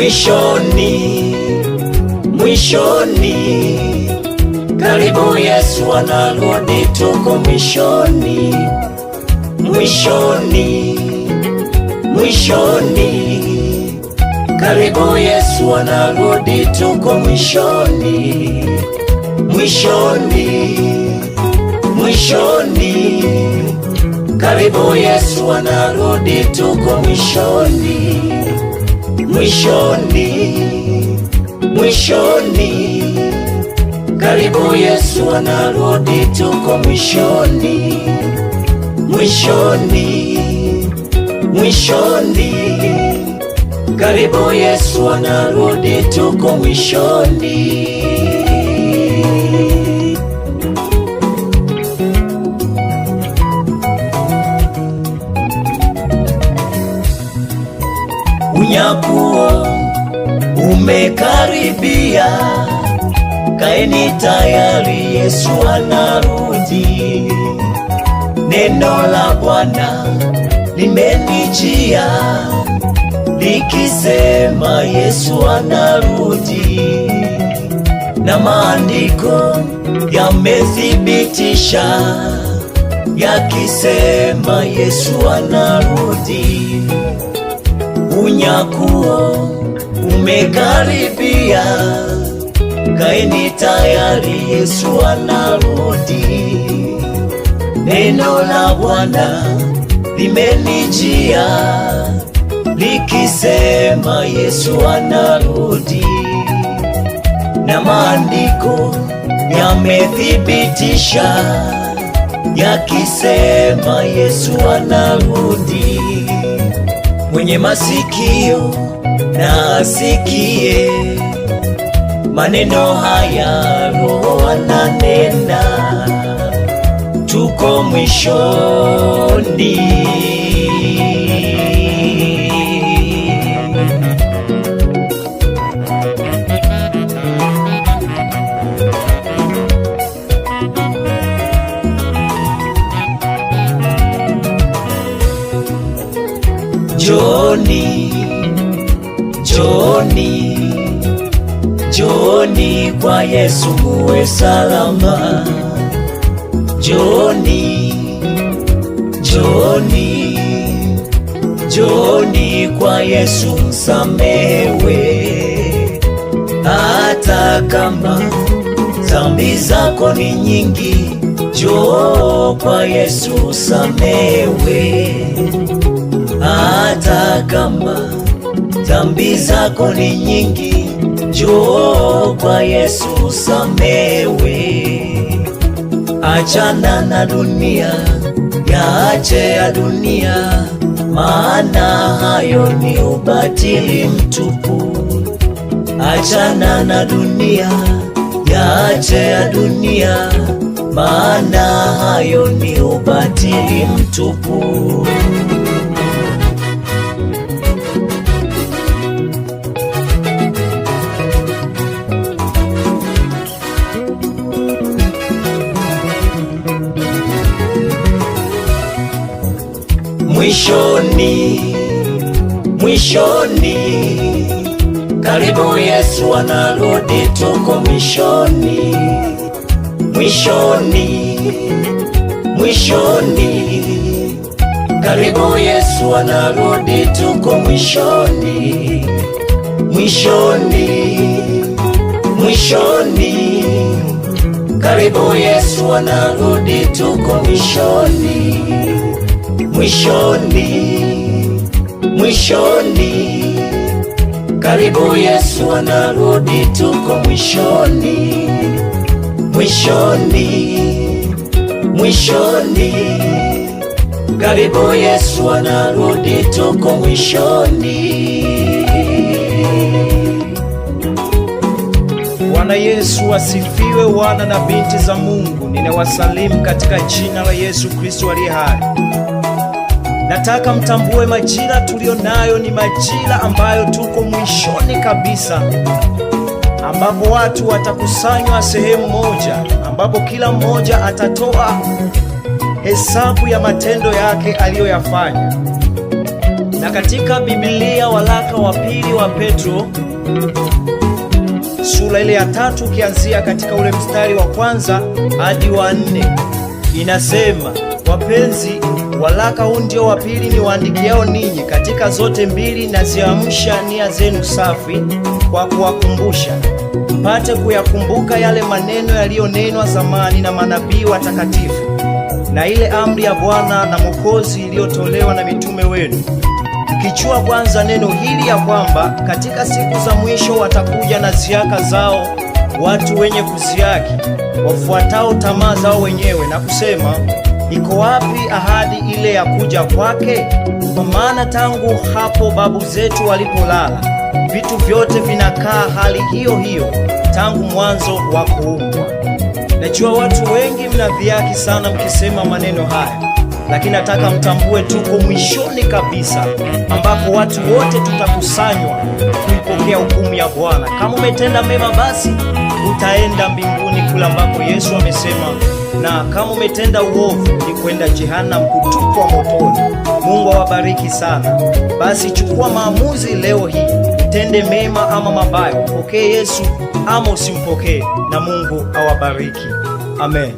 mwishoni, mwishoni, karibu Yesu anarudi, tuko mwishoni, mwishoni, mwishoni, karibu Yesu anarudi, tuko mwishoni, mwishoni, mwishoni, karibu Yesu anarudi, tuko mwishoni, mwishoni, mwishoni, karibu Yesu anarudi, tuko mwishoni, mwishoni, mwishoni, karibu Yesu anarudi, tuko mwishoni. Unyakuo umekaribia, kaeni tayari, Yesu anarudi. Neno la Bwana limenijia likisema Yesu anarudi, na maandiko yamethibitisha yakisema Yesu anarudi. Unyakuo umekaribia, kaeni tayari, Yesu anarudi. Neno la Bwana limenijia likisema Yesu anarudi, na maandiko yamethibitisha yakisema Yesu anarudi. Mwenye masikio na asikie maneno haya Roho ananena, tuko mwishoni. Joni, Joni, Joni kwa Yesu muwe salama. Joni, Joni, Joni kwa Yesu msamehewe, hata kama dhambi zako ni nyingi. Njoo kwa Yesu usamehewe, hata kama dhambi zako ni nyingi. Njoo kwa Yesu usamehewe. Achana na dunia, yaache ya dunia, maana hayo ni ubatili mtupu. Achana na dunia, yaache ya dunia, maana hayo ni ubatili mtupu. Mwishoni, mwishoni, karibu Yesu anarudi, tuko mwishoni, mwishoni, mwishoni, karibu Yesu anarudi, tuko mwishoni, mwishoni, mwishoni, karibu Yesu anarudi, tuko mwishoni, mwishoni, mwishoni, karibu Yesu anarudi, tuko mwishoni, mwishoni, mwishoni, karibu Yesu anarudi, tuko mwishoni. Bwana Yesu asifiwe. Wana na binti za Mungu, ninawasalimu katika jina la Yesu Kristo aliye hai. Nataka mtambue majira tulionayo ni majira ambayo tuko mwishoni kabisa, ambapo watu watakusanywa sehemu moja, ambapo kila mmoja atatoa hesabu ya matendo yake aliyoyafanya. Na katika Biblia waraka wa pili wa Petro sura ile ya 3 ukianzia katika ule mstari wa 1 hadi wa 4 inasema, wapenzi, waraka huu ndio wa pili ni waandikiao ninyi. Katika zote mbili naziamsha nia zenu safi, kwa kuwakumbusha mpate kuyakumbuka yale maneno yaliyonenwa zamani na manabii watakatifu, na ile amri ya Bwana na Mwokozi iliyotolewa na mitume wenu, mkichua kwanza neno hili, ya kwamba katika siku za mwisho watakuja na ziaka zao watu wenye kuziaki, wafuatao tamaa zao wenyewe, na kusema, iko wapi ahadi ile ya kuja kwake? Kwa maana tangu hapo babu zetu walipolala, vitu vyote vinakaa hali hiyo hiyo tangu mwanzo wa kuumbwa. Najua watu wengi mnadhiaki sana mkisema maneno haya, lakini nataka mtambue tuko mwishoni kabisa, ambapo watu wote tutakusanywa kuipokea hukumu ya Bwana. Kama umetenda mema, basi utaenda mbinguni kule ambako Yesu amesema, na kama umetenda uovu ni kwenda jehanamu, kutupwa motoni. Mungu awabariki sana. Basi chukua maamuzi leo hii, utende mema ama mabaya, umpokee Yesu ama usimpokee, na Mungu awabariki. Amen.